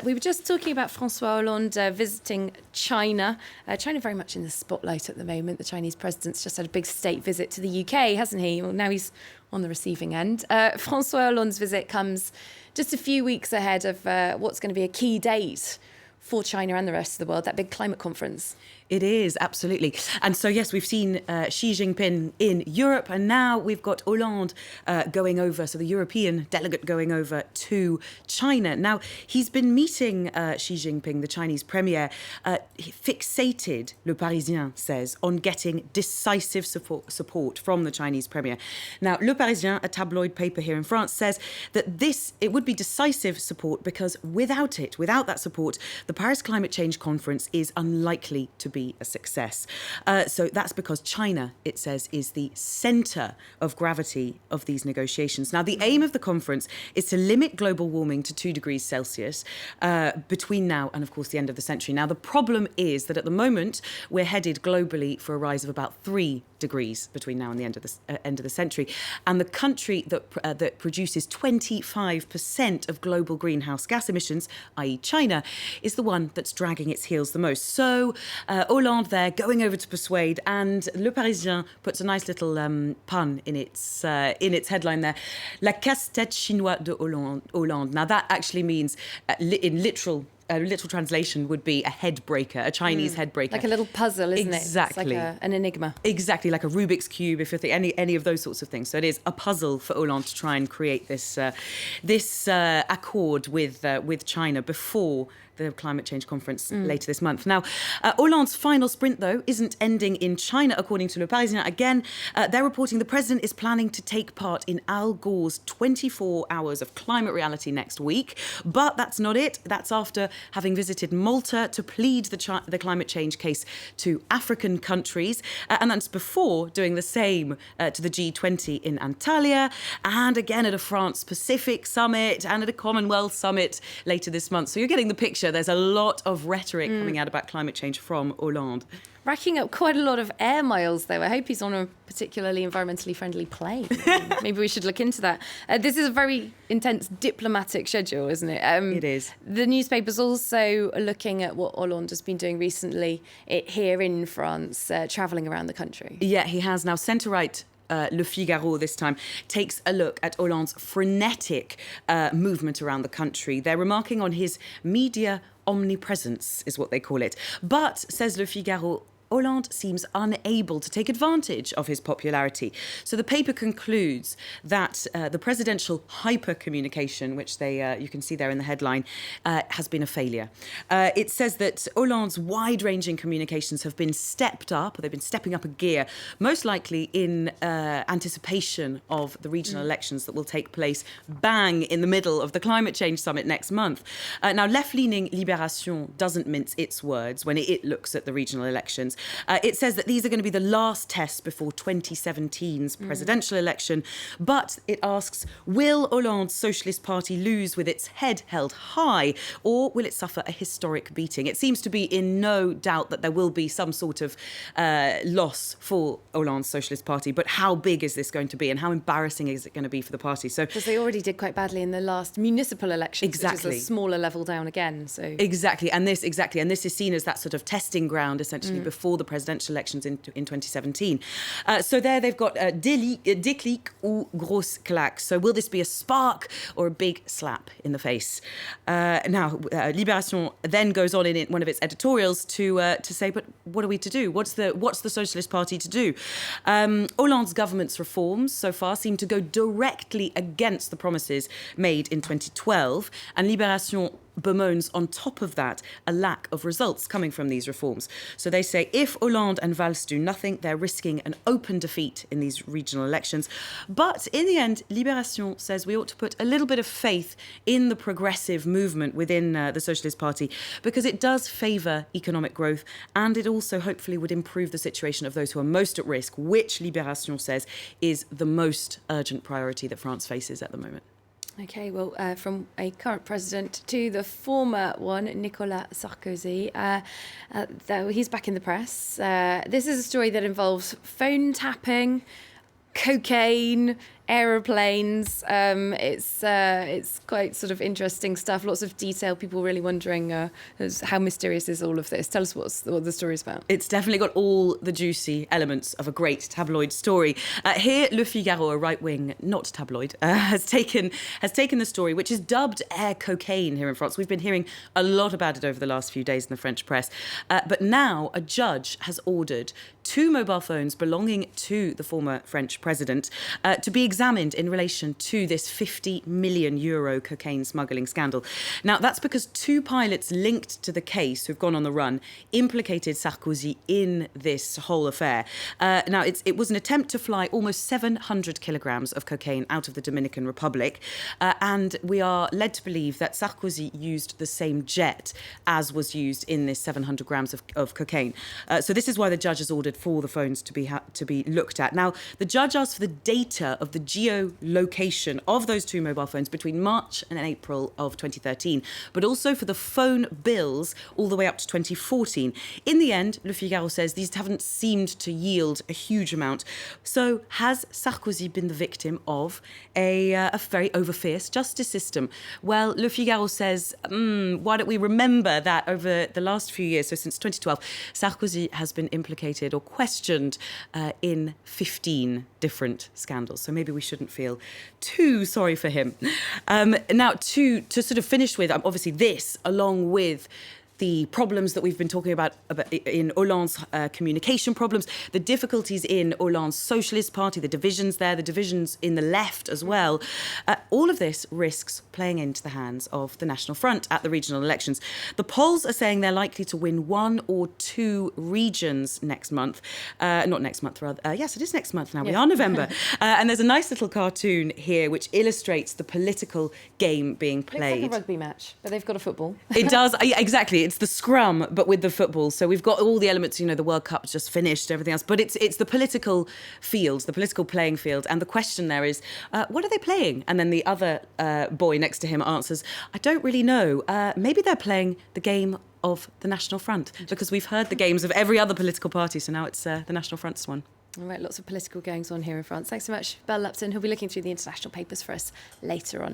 We were just talking about François Hollande visiting China. China very much in the spotlight at the moment. The Chinese president's just had a big state visit to the UK, hasn't he? Well, now he's on the receiving end. François Hollande's visit comes just a few weeks ahead of what's going to be a key date for China and the rest of the world, that big climate conference. It is, absolutely. And so, yes, we've seen Xi Jinping in Europe, and now we've got Hollande going over, so the European delegate going over to China. Now, he's been meeting Xi Jinping, the Chinese premier, fixated, Le Parisien says, on getting decisive support from the Chinese premier. Now, Le Parisien, a tabloid paper here in France, says that it would be decisive support because without that support, the Paris Climate Change Conference is unlikely to be a success. So that's because China, it says, is the centre of gravity of these negotiations. Now, the aim of the conference is to limit global warming to 2 degrees Celsius between now and, of course, the end of the century. Now, the problem is that at the moment, we're headed globally for a rise of about 3 degrees between now and the end of the century. And the country that produces 25% of global greenhouse gas emissions, i.e. China, is the one that's dragging its heels the most. So Hollande there going over to persuade, and Le Parisien puts a nice little pun in its headline there, La casse-tête chinoise de Hollande. Now that actually means, in literal translation would be a head breaker, a Chinese head breaker. Like a little puzzle, isn't exactly. it? It's like an enigma. Exactly, like a Rubik's Cube, if you think any of those sorts of things. So it is a puzzle for Hollande to try and create this accord with China before the climate change conference later this month. Now, Hollande's final sprint, though, isn't ending in China, according to Le Parisien. Again, they're reporting the president is planning to take part in Al Gore's 24 hours of climate reality next week. But that's not it. That's after having visited Malta to plead the climate change case to African countries. And that's before doing the same to the G20 in Antalya, and again at a France-Pacific summit and at a Commonwealth summit later this month. So you're getting the picture. There's a lot of rhetoric coming out about climate change from Hollande. Racking up quite a lot of air miles, though. I hope he's on a particularly environmentally friendly plane. Maybe we should look into that. This is a very intense diplomatic schedule, isn't it? It is. The newspaper's also looking at what Hollande has been doing recently here in France, travelling around the country. Yeah, he has now. Centre-right Le Figaro this time takes a look at Hollande's frenetic movement around the country. They're remarking on his media omnipresence, is what they call it. But, says Le Figaro, Hollande seems unable to take advantage of his popularity. So the paper concludes that the presidential hyper-communication, which you can see there in the headline, has been a failure. It says that Hollande's wide-ranging communications have been stepped up, or they've been stepping up a gear, most likely in anticipation of the regional elections that will take place bang in the middle of the climate change summit next month. Now, left-leaning Libération doesn't mince its words when it looks at the regional elections. It says that these are going to be the last tests before 2017's presidential election, but it asks, will Hollande's Socialist Party lose with its head held high, or will it suffer a historic beating? It seems to be in no doubt that there will be some sort of loss for Hollande's Socialist Party, but how big is this going to be, and how embarrassing is it going to be for the party? So, because they already did quite badly in the last municipal elections, exactly, which is a smaller level down again. So exactly, and this is seen as that sort of testing ground, essentially, before the presidential elections in 2017. So there they've got déclic ou grosse claque. So will this be a spark or a big slap in the face? Now, Libération then goes on in one of its editorials to say, but what are we to do? What's the Socialist Party to do? Hollande's government's reforms so far seem to go directly against the promises made in 2012, and Libération bemoans on top of that a lack of results coming from these reforms. So they say if Hollande and Valls do nothing, they're risking an open defeat in these regional elections. But in the end, Libération says we ought to put a little bit of faith in the progressive movement within the Socialist Party, because it does favour economic growth, and it also hopefully would improve the situation of those who are most at risk, which Libération says is the most urgent priority that France faces at the moment. Okay, well, from a current president to the former one, Nicolas Sarkozy, he's back in the press. This is a story that involves phone tapping, cocaine, aeroplanes. It's quite sort of interesting stuff. Lots of detail. People really wondering how mysterious is all of this. Tell us what the story is about. It's definitely got all the juicy elements of a great tabloid story. Here, Le Figaro, a right-wing, not tabloid, has taken the story, which is dubbed air cocaine here in France. We've been hearing a lot about it over the last few days in the French press. But now a judge has ordered 2 mobile phones belonging to the former French president to be examined in relation to this €50 million cocaine smuggling scandal. Now, that's because 2 pilots linked to the case who've gone on the run implicated Sarkozy in this whole affair. Now, it was an attempt to fly almost 700 kilograms of cocaine out of the Dominican Republic. And we are led to believe that Sarkozy used the same jet as was used in this 700 grams of cocaine. So this is why the judge has ordered for the phones to be looked at. Now, the judge asked for the data of the geolocation of those 2 mobile phones between March and April of 2013, but also for the phone bills all the way up to 2014. In the end, Le Figaro says these haven't seemed to yield a huge amount. So has Sarkozy been the victim of a very over-fierce justice system? Well, Le Figaro says, why don't we remember that over the last few years, so since 2012, Sarkozy has been implicated or questioned in 15 different scandals. So maybe we shouldn't feel too sorry for him. Now, to sort of finish with, obviously this, along with the problems that we've been talking about in Hollande's communication problems, the difficulties in Hollande's Socialist Party, the divisions there, the divisions in the left as well. All of this risks playing into the hands of the National Front at the regional elections. The polls are saying they're likely to win 1 or 2 regions next month. Not next month, rather. Yes, it is next month now. We are November. And there's a nice little cartoon here which illustrates the political game being played. Looks like a rugby match, but they've got a football. It does, exactly. It's the scrum, but with the football. So we've got all the elements, the World Cup's just finished, everything else. But it's the political field, the political playing field. And the question there is, what are they playing? And then the other boy next to him answers, I don't really know. Maybe they're playing the game of the National Front, because we've heard the games of every other political party. So now it's the National Front's one. All right, lots of political goings on here in France. Thanks so much, Belle Lupton, who'll be looking through the international papers for us later on.